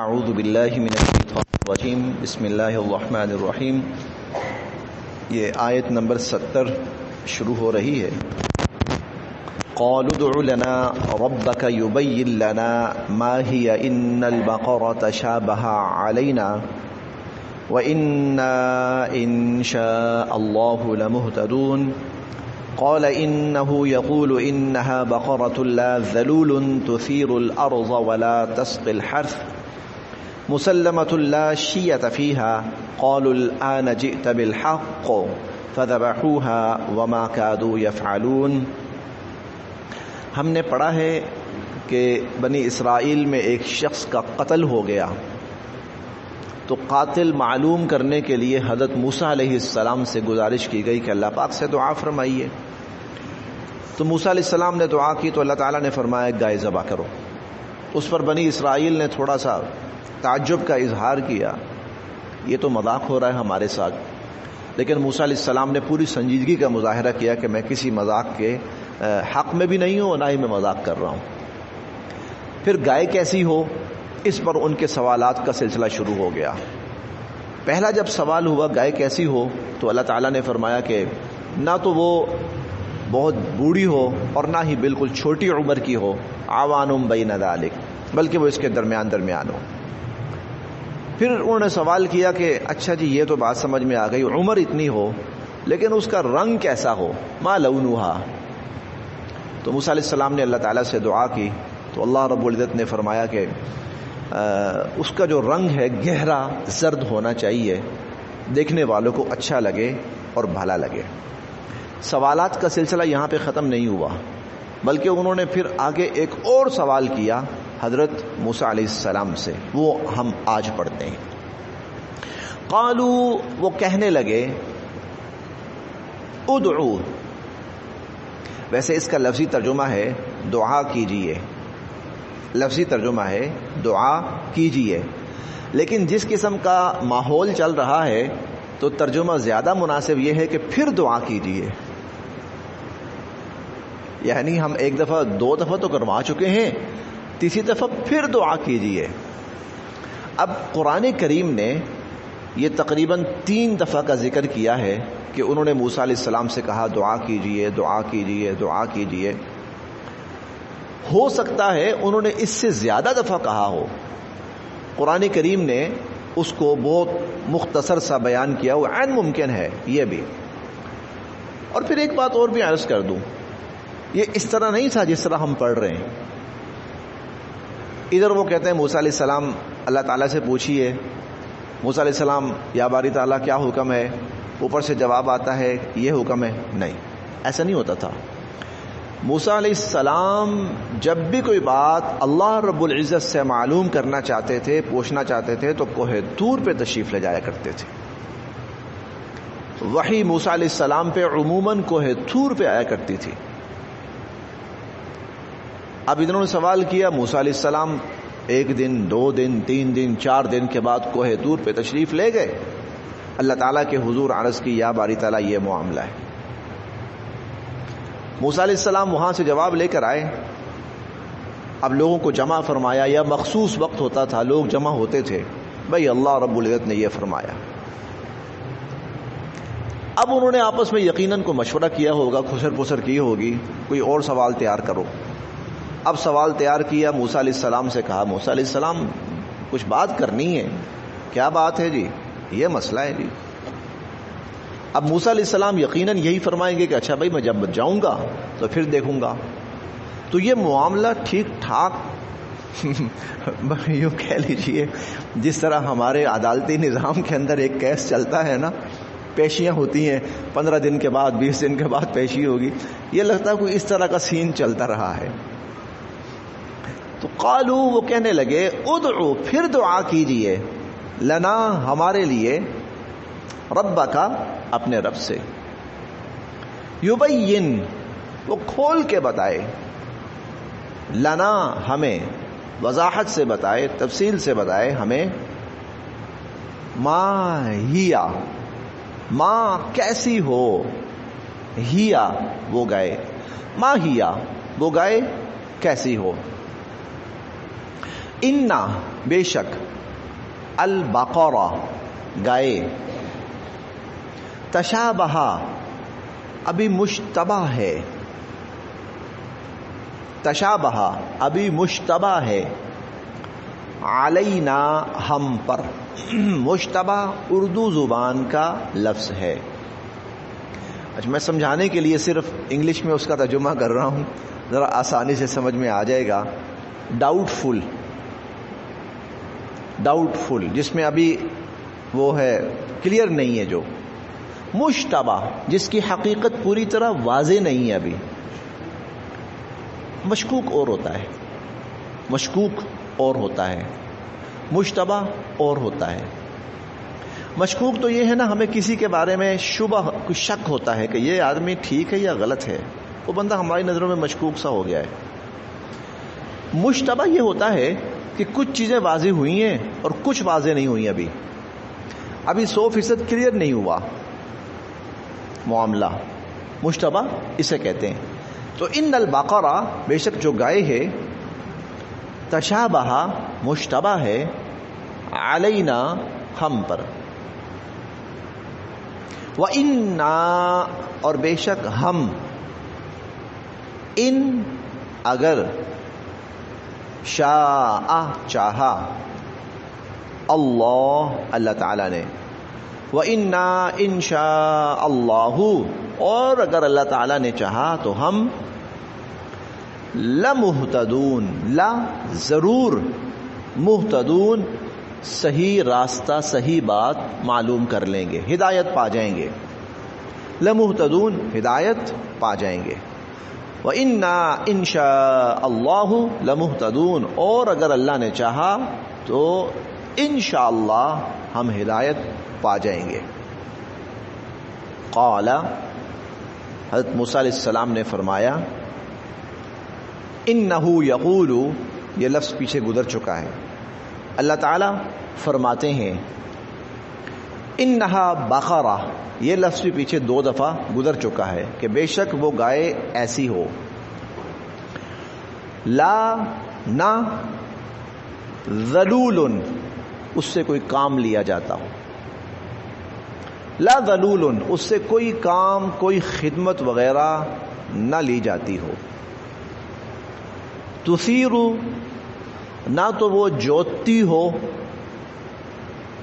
اعوذ باللہ من الشیطان الرجیم بسم اللہ الرحمن الرحیم. یہ آیت نمبر 70 شروع ہو رہی ہے. قالوا ادع لنا ربك يبين لنا ما هي ان البقرة شابه علينا وإنا إن شاء الله لمهتدون. قال إنه يقول إنها بقرة لا ذلول تثير الأرض ولا تسقي الحرث مسلمة لا شية فيها. قالوا الآن جئت بالحق فذبحوها وما كادوا يفعلون. ہم نے پڑھا ہے کہ بنی اسرائیل میں ایک شخص کا قتل ہو گیا تو قاتل معلوم کرنے کے لیے حضرت موسیٰ علیہ السلام سے گزارش کی گئی کہ اللہ پاک سے دعا فرمائیے. تو موسیٰ علیہ السلام نے دعا کی تو اللہ تعالیٰ نے فرمایا گائے ذبح کرو. اس پر بنی اسرائیل نے تھوڑا سا تعجب کا اظہار کیا، یہ تو مذاق ہو رہا ہے ہمارے ساتھ. لیکن موسیٰ علیہ السلام نے پوری سنجیدگی کا مظاہرہ کیا کہ میں کسی مذاق کے حق میں بھی نہیں ہوں، نہ ہی میں مذاق کر رہا ہوں. پھر گائے کیسی ہو، اس پر ان کے سوالات کا سلسلہ شروع ہو گیا. پہلا جب سوال ہوا گائے کیسی ہو تو اللہ تعالیٰ نے فرمایا کہ نہ تو وہ بہت بوڑھی ہو اور نہ ہی بالکل چھوٹی عمر کی ہو، عوانم بین ذالک، بلکہ وہ اس کے درمیان ہو. پھر انہوں نے سوال کیا کہ اچھا جی یہ تو بات سمجھ میں آ گئی، عمر اتنی ہو لیکن اس کا رنگ کیسا ہو، ما لونھا. تو موسیٰ علیہ السلام نے اللہ تعالیٰ سے دعا کی تو اللہ رب العزت نے فرمایا کہ اس کا جو رنگ ہے گہرا زرد ہونا چاہیے، دیکھنے والوں کو اچھا لگے اور بھلا لگے. سوالات کا سلسلہ یہاں پہ ختم نہیں ہوا، بلکہ انہوں نے پھر آگے ایک اور سوال کیا حضرت موسیٰ علیہ السلام سے، وہ ہم آج پڑھتے ہیں. قالوا، وہ کہنے لگے، ادعو، ویسے اس کا لفظی ترجمہ ہے دعا کیجئے، لفظی ترجمہ ہے دعا کیجئے. لیکن جس قسم کا ماحول چل رہا ہے تو ترجمہ زیادہ مناسب یہ ہے کہ پھر دعا کیجئے. یعنی ہم ایک دفعہ دو دفعہ تو کروا چکے ہیں، تیسری دفعہ پھر دعا کیجئے. اب قرآن کریم نے یہ تقریباً 3 دفعہ کا ذکر کیا ہے کہ انہوں نے موسیٰ علیہ السلام سے کہا دعا کیجئے دعا کیجئے دعا کیجئے. ہو سکتا ہے انہوں نے اس سے زیادہ دفعہ کہا ہو، قرآن کریم نے اس کو بہت مختصر سا بیان کیا، وہ عین ممکن ہے یہ بھی. اور پھر ایک بات اور بھی عرض کر دوں، یہ اس طرح نہیں تھا جس طرح ہم پڑھ رہے ہیں. ادھر وہ کہتے ہیں موسیٰ علیہ السلام اللہ تعالیٰ سے پوچھیے، موسیٰ علیہ السلام یا باری تعالیٰ کیا حکم ہے، اوپر سے جواب آتا ہے یہ حکم ہے. نہیں، ایسا نہیں ہوتا تھا. موسیٰ علیہ السلام جب بھی کوئی بات اللہ رب العزت سے معلوم کرنا چاہتے تھے، پوچھنا چاہتے تھے تو کوہ طور پہ تشریف لے جایا کرتے تھے. وحی موسیٰ علیہ السلام پہ عموماً کوہ طور پہ آیا کرتی تھی. اب انہوں نے سوال کیا، موسیٰ علیہ السلام 1 دن 2 دن 3 دن 4 دن کے بعد کوہ طور پہ تشریف لے گئے. اللہ تعالیٰ کے حضور عرض کی یا باری تعالیٰ یہ معاملہ ہے. موسیٰ علیہ السلام وہاں سے جواب لے کر آئے. اب لوگوں کو جمع فرمایا، یا مخصوص وقت ہوتا تھا لوگ جمع ہوتے تھے، بھئی اللہ رب العزت نے یہ فرمایا. اب انہوں نے آپس میں یقیناً کو مشورہ کیا ہوگا، خسر پسر کی ہوگی، کوئی اور سوال تیار کرو. اب سوال تیار کیا، موسیٰ علیہ السلام سے کہا موسیٰ علیہ السلام کچھ بات کرنی ہے. کیا بات ہے جی؟ یہ مسئلہ ہے جی. اب موسیٰ علیہ السلام یقیناً یہی فرمائیں گے کہ اچھا بھائی میں جب جاؤں گا تو پھر دیکھوں گا. تو یہ معاملہ ٹھیک ٹھاک یوں کہہ لیجئے جس طرح ہمارے عدالتی نظام کے اندر ایک کیس چلتا ہے نا، پیشیاں ہوتی ہیں، 15 دن کے بعد 20 دن کے بعد پیشی ہوگی، یہ لگتا ہے کوئی اس طرح کا سین چلتا رہا ہے. تو قالو، وہ کہنے لگے، ادعو، پھر دعا کیجئے، لنا، ہمارے لیے، ربک، اپنے رب سے، یبین، وہ کھول کے بتائے، لنا، ہمیں، وضاحت سے بتائے، تفصیل سے بتائے ہمیں، ما ہیا، ما کیسی ہو، ہیا وہ گائے، ما ہیا وہ گائے کیسی ہو. انا، بے شک البقرہ گائے، تشابہ ابھی مشتبہ ہے، تشابہ ابھی مشتبہ ہے، علینا ہم پر، مشتبہ اردو زبان کا لفظ ہے۔ اچھا میں سمجھانے کے لیے صرف انگلش میں اس کا ترجمہ کر رہا ہوں، ذرا آسانی سے سمجھ میں آ جائے گا۔ ڈاؤٹ فل، ڈاؤٹ فل جس میں ابھی وہ ہے کلیئر نہیں ہے، جو مشتبہ جس کی حقیقت پوری طرح واضح نہیں ہے ابھی۔ مشکوک اور ہوتا ہے، مشکوک اور ہوتا ہے، مشتبہ اور ہوتا ہے۔ مشکوک تو یہ ہے نا، ہمیں کسی کے بارے میں شبہ، کچھ شک ہوتا ہے کہ یہ آدمی ٹھیک ہے یا غلط ہے، وہ بندہ ہماری نظروں میں مشکوک سا ہو گیا ہے۔ مشتبہ یہ ہوتا ہے کہ کچھ چیزیں واضح ہوئی ہیں اور کچھ واضح نہیں ہوئی، ابھی 100% کلیئر نہیں ہوا معاملہ، مشتبہ اسے کہتے ہیں۔ تو ان البقرہ بے شک جو گائے ہے، تشابہ مشتبہ ہے، علینا ہم پر، وَإِنَّا اور بے شک ہم، ان اگر، شاء چاہا، اللہ تعالی نے، وَإِنَّا إِن شاء اللَّهُ اور اگر اللہ تعالی نے چاہا تو ہم، لَمُهْتَدُونَ لا ضرور، مہتدون صحیح راستہ، صحیح بات معلوم کر لیں گے، ہدایت پا جائیں گے، لَمُهْتَدُونَ ہدایت پا جائیں گے، وَإِنَّا إِن شاء اللَّهُ لَمُهْتَدُونَ اور اگر اللہ نے چاہا تو انشاءاللہ ہم ہدایت پا جائیں گے۔ قال حضرت موسیٰ علیہ السلام نے فرمایا، انہ یقول، یہ لفظ پیچھے گزر چکا ہے، اللہ تعالی فرماتے ہیں انہا بقرہ، یہ لفظ بھی پیچھے 2 دفعہ گزر چکا ہے کہ بے شک وہ گائے ایسی ہو، لا نہ، ذلول اس سے کوئی کام لیا جاتا ہو، لا ذلول اس سے کوئی کام، کوئی خدمت وغیرہ نہ لی جاتی ہو، تثیر نہ تو وہ جوتتی ہو،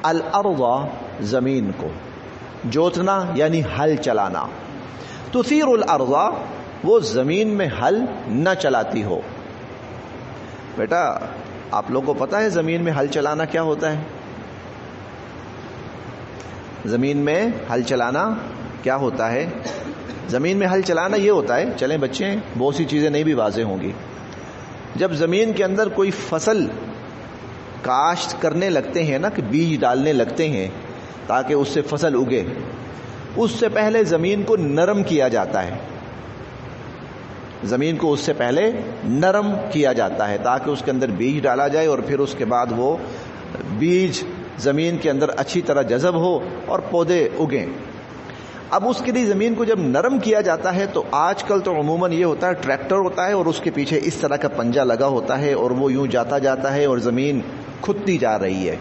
الارض زمین کو، جوتنا یعنی ہل چلانا، تثیر الارض وہ زمین میں ہل نہ چلاتی ہو۔ بیٹا آپ لوگوں کو پتا ہے زمین میں ہل چلانا کیا ہوتا ہے؟ زمین میں ہل چلانا کیا ہوتا ہے؟ زمین میں ہل چلانا یہ ہوتا ہے، چلیں بچے بہت سی چیزیں نہیں بھی واضح ہوں گی، جب زمین کے اندر کوئی فصل کاشت کرنے لگتے ہیں نا، کہ بیج ڈالنے لگتے ہیں تاکہ اس سے فصل اگے، اس سے پہلے زمین کو نرم کیا جاتا ہے، زمین کو اس سے پہلے نرم کیا جاتا ہے تاکہ اس کے اندر بیج ڈالا جائے اور پھر اس کے بعد وہ بیج زمین کے اندر اچھی طرح جذب ہو اور پودے اگیں۔ اب اس کے لیے زمین کو جب نرم کیا جاتا ہے تو آج کل تو عموماً یہ ہوتا ہے ٹریکٹر ہوتا ہے اور اس کے پیچھے اس طرح کا پنجہ لگا ہوتا ہے اور وہ یوں جاتا ہے اور زمین کھدتی جا رہی ہے۔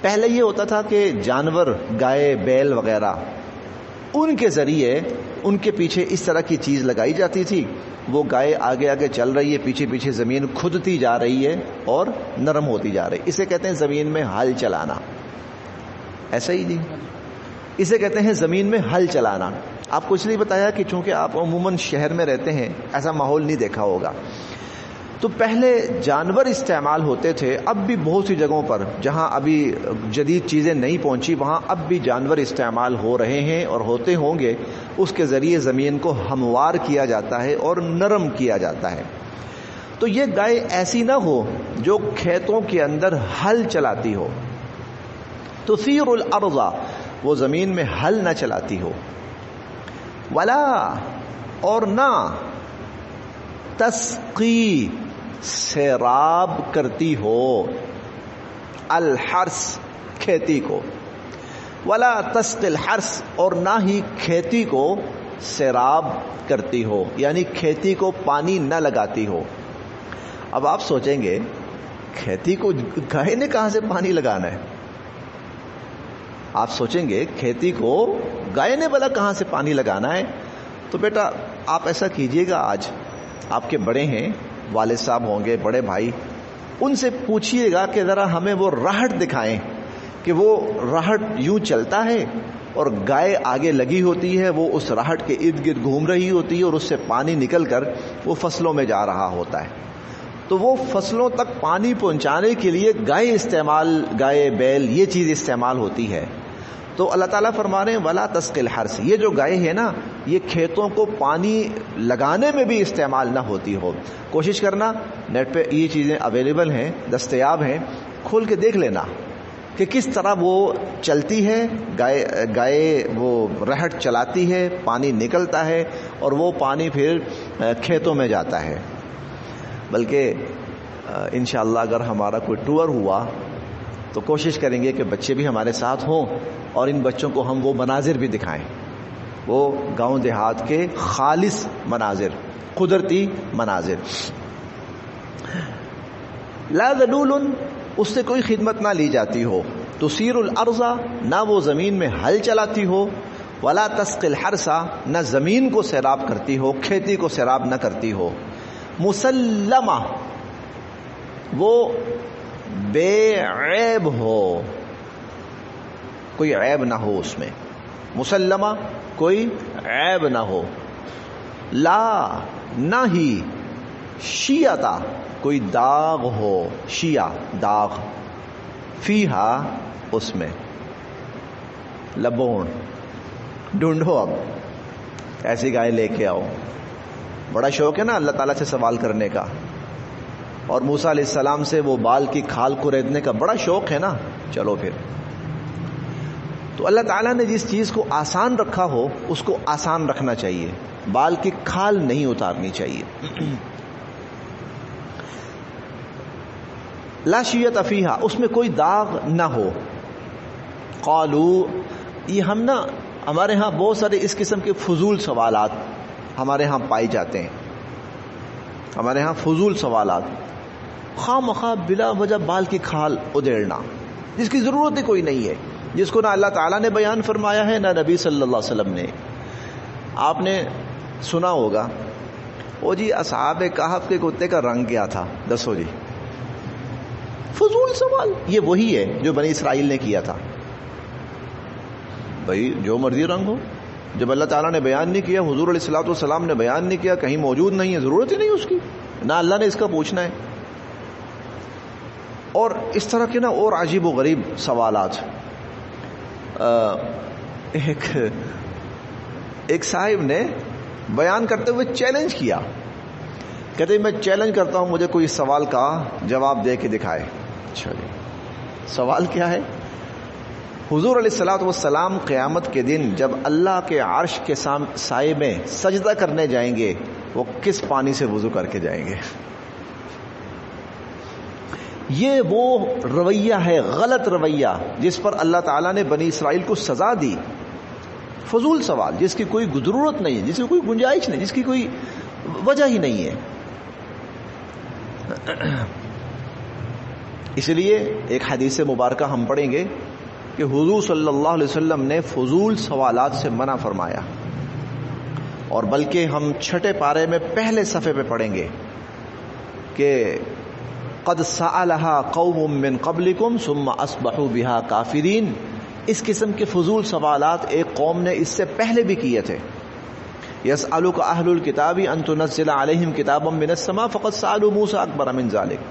پہلے یہ ہوتا تھا کہ جانور، گائے، بیل وغیرہ، ان کے ذریعے ان کے پیچھے اس طرح کی چیز لگائی جاتی تھی، وہ گائے آگے آگے چل رہی ہے، پیچھے پیچھے زمین کھدتی جا رہی ہے اور نرم ہوتی جا رہی ہے، اسے کہتے ہیں زمین میں ہل چلانا۔ ایسا ہی جی، اسے کہتے ہیں زمین میں ہل چلانا۔ آپ کو اس لیے بتایا کہ چونکہ آپ عموماً شہر میں رہتے ہیں، ایسا ماحول نہیں دیکھا ہوگا، تو پہلے جانور استعمال ہوتے تھے، اب بھی بہت سی جگہوں پر جہاں ابھی جدید چیزیں نہیں پہنچی وہاں اب بھی جانور استعمال ہو رہے ہیں اور ہوتے ہوں گے، اس کے ذریعے زمین کو ہموار کیا جاتا ہے اور نرم کیا جاتا ہے۔ تو یہ گائے ایسی نہ ہو جو کھیتوں کے اندر ہل چلاتی ہو، تثیر الارض وہ زمین میں ہل نہ چلاتی ہو، ولا اور نہ، تسقی سیراب کرتی ہو، الحرث کھیتی کو، ولا تسقی الحرث اور نہ ہی کھیتی کو سیراب کرتی ہو، یعنی کھیتی کو پانی نہ لگاتی ہو۔ اب آپ سوچیں گے کھیتی کو گائے نے کہاں سے پانی لگانا ہے؟ آپ سوچیں گے کھیتی کو گائے نے بھلا کہاں سے پانی لگانا ہے؟ تو بیٹا آپ ایسا کیجئے گا، آج آپ کے بڑے ہیں، والد صاحب ہوں گے، بڑے بھائی، ان سے پوچھئے گا کہ ذرا ہمیں وہ راہٹ دکھائیں کہ وہ راہٹ یوں چلتا ہے اور گائے آگے لگی ہوتی ہے، وہ اس راہٹ کے ارد گرد گھوم رہی ہوتی ہے اور اس سے پانی نکل کر وہ فصلوں میں جا رہا ہوتا ہے. تو وہ فصلوں تک پانی پہنچانے کے لیے گائے بیل یہ چیز استعمال ہوتی ہے. تو اللہ تعالیٰ فرما رہے ہیں وَلَا تَسْقِ الْحَرْثِ، یہ جو گائے ہے نا یہ کھیتوں کو پانی لگانے میں بھی استعمال نہ ہوتی ہو. کوشش کرنا، نیٹ پہ یہ چیزیں اویلیبل ہیں، دستیاب ہیں، کھول کے دیکھ لینا کہ کس طرح وہ چلتی ہے. گائے وہ رہٹ چلاتی ہے، پانی نکلتا ہے اور وہ پانی پھر کھیتوں میں جاتا ہے. بلکہ انشاءاللہ اگر ہمارا کوئی ٹور ہوا تو کوشش کریں گے کہ بچے بھی ہمارے ساتھ ہوں اور ان بچوں کو ہم وہ مناظر بھی دکھائیں، وہ گاؤں دیہات کے خالص مناظر، قدرتی مناظر. لا ذلول، اس سے کوئی خدمت نہ لی جاتی ہو. تثیر الارض، نہ وہ زمین میں ہل چلاتی ہو. ولا تسقی الحرث، نہ زمین کو سیراب کرتی ہو، کھیتی کو سیراب نہ کرتی ہو. مسلمہ، وہ بے عیب ہو، کوئی عیب نہ ہو اس میں. مسلمہ، کوئی عیب نہ ہو. لا، نہ ہی. شیعتا، کوئی داغ ہو. شیعہ، داغ. فیہا، اس میں. لبون، ڈھونڈو اب ایسی گائے لے کے آؤ. بڑا شوق ہے نا اللہ تعالیٰ سے سوال کرنے کا، اور موسیٰ علیہ السلام سے وہ بال کی کھال کو ریتنے کا بڑا شوق ہے نا. چلو پھر تو اللہ تعالیٰ نے جس چیز کو آسان رکھا ہو اس کو آسان رکھنا چاہیے، بال کی کھال نہیں اتارنی چاہیے. لا شیعۃ فیہا، اس میں کوئی داغ نہ ہو. قالو، یہ ہم نا ہمارے ہاں بہت سارے اس قسم کے فضول سوالات ہمارے ہاں پائے جاتے ہیں. ہمارے ہاں فضول سوالات، خواہ مخواہ بلا وجہ بال کی کھال ادھیڑنا جس کی ضرورت ہی کوئی نہیں ہے، جس کو نہ اللہ تعالیٰ نے بیان فرمایا ہے نہ نبی صلی اللہ علیہ وسلم نے. آپ نے سنا ہوگا وہ جی اصحاب کہف کے کتے کا رنگ کیا تھا، دسو جی. فضول سوال، یہ وہی ہے جو بنی اسرائیل نے کیا تھا. بھائی جو مرضی رنگ ہو، جب اللہ تعالیٰ نے بیان نہیں کیا، حضور علیہ الصلوۃ والسلام نے بیان نہیں کیا، کہیں موجود نہیں ہے، ضرورت ہی نہیں اس کی، نہ اللہ نے اس کا پوچھنا ہے. اور اس طرح کے نا اور عجیب و غریب سوالات. ایک صاحب نے بیان کرتے ہوئے چیلنج کیا، کہتے میں چیلنج کرتا ہوں مجھے کوئی سوال کا جواب دے کے دکھائے. اچھا جی، سوال کیا ہے؟ حضور علیہ الصلوۃ والسلام قیامت کے دن جب اللہ کے عرش کے سائے میں سجدہ کرنے جائیں گے وہ کس پانی سے وضو کر کے جائیں گے؟ یہ وہ رویہ ہے، غلط رویہ جس پر اللہ تعالیٰ نے بنی اسرائیل کو سزا دی. فضول سوال جس کی کوئی ضرورت نہیں ہے، جس کی کوئی گنجائش نہیں، جس کی کوئی وجہ ہی نہیں ہے. اس لیے ایک حدیث مبارکہ ہم پڑھیں گے کہ حضور صلی اللہ علیہ وسلم نے فضول سوالات سے منع فرمایا، اور بلکہ ہم 6 پارے میں پہلے صفحے پہ پڑھیں گے کہ قد سألها قوم من قبلكم ثم اصبحوا بها کافرین. اس قسم کے فضول سوالات ایک قوم نے اس سے پہلے بھی کیے تھے. یسألک اہل الکتاب ان تنزل علیہم کتابا من السماء فقد سألوا موسى اکبر من ذلک.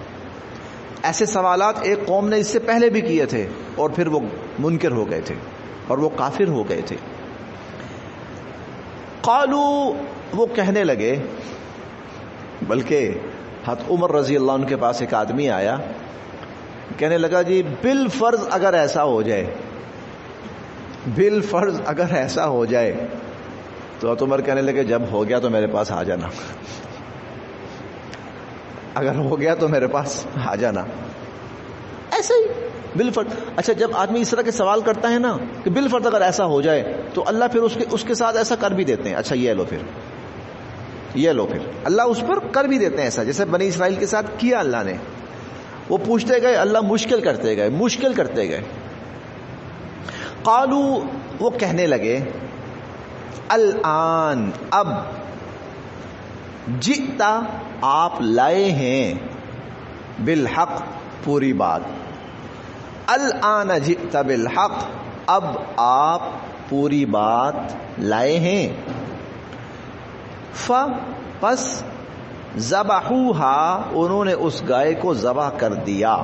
ایسے سوالات ایک قوم نے اس سے پہلے بھی کیے تھے اور پھر وہ منکر ہو گئے تھے اور وہ کافر ہو گئے تھے. قالو، وہ کہنے لگے، بلکہ حضرت عمر رضی اللہ عنہ کے پاس ایک آدمی آیا، کہنے لگا جی بالفرض اگر ایسا ہو جائے، بالفرض اگر ایسا ہو جائے، تو حضرت عمر کہنے لگے جب ہو گیا تو میرے پاس آ جانا، اگر ہو گیا تو میرے پاس آ جانا. ایسے ہی بالفرض. اچھا جب آدمی اس طرح کے سوال کرتا ہے نا کہ بالفرض اگر ایسا ہو جائے تو اللہ پھر اس کے ساتھ ایسا کر بھی دیتے ہیں. اچھا یہ لو پھر اللہ اس پر کر بھی دیتے ہیں ایسا، جیسے بنی اسرائیل کے ساتھ کیا اللہ نے. وہ پوچھتے گئے، اللہ مشکل کرتے گئے. قالو، وہ کہنے لگے، الآن، اب، جئتا، آپ لائے ہیں، بالحق، پوری بات. الآن جئتا بالحق، اب آپ پوری بات لائے ہیں. پس ذبحوها، انہوں نے اس گائے کو ذبح کر دیا.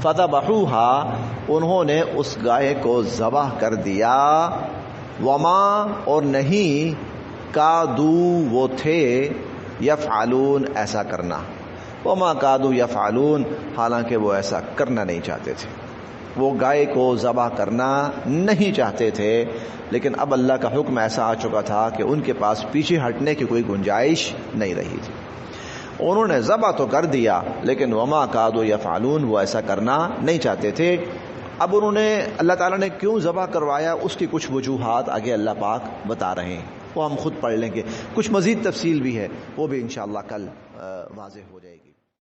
فذبحوها، انہوں نے اس گائے کو ذبح کر دیا. وما، اور نہیں، کادو، وہ تھے، یفعلون، ایسا کرنا. وما کادو یفعلون، حالانکہ وہ ایسا کرنا نہیں چاہتے تھے، وہ گائے کو ذبح کرنا نہیں چاہتے تھے. لیکن اب اللہ کا حکم ایسا آ چکا تھا کہ ان کے پاس پیچھے ہٹنے کی کوئی گنجائش نہیں رہی تھی. انہوں نے ذبح تو کر دیا، لیکن وما کادو یفعلون، وہ ایسا کرنا نہیں چاہتے تھے. اب انہوں نے، اللہ تعالیٰ نے کیوں ذبح کروایا، اس کی کچھ وجوہات آگے اللہ پاک بتا رہے ہیں، وہ ہم خود پڑھ لیں گے. کچھ مزید تفصیل بھی ہے، وہ بھی انشاءاللہ کل واضح ہو جائے گی.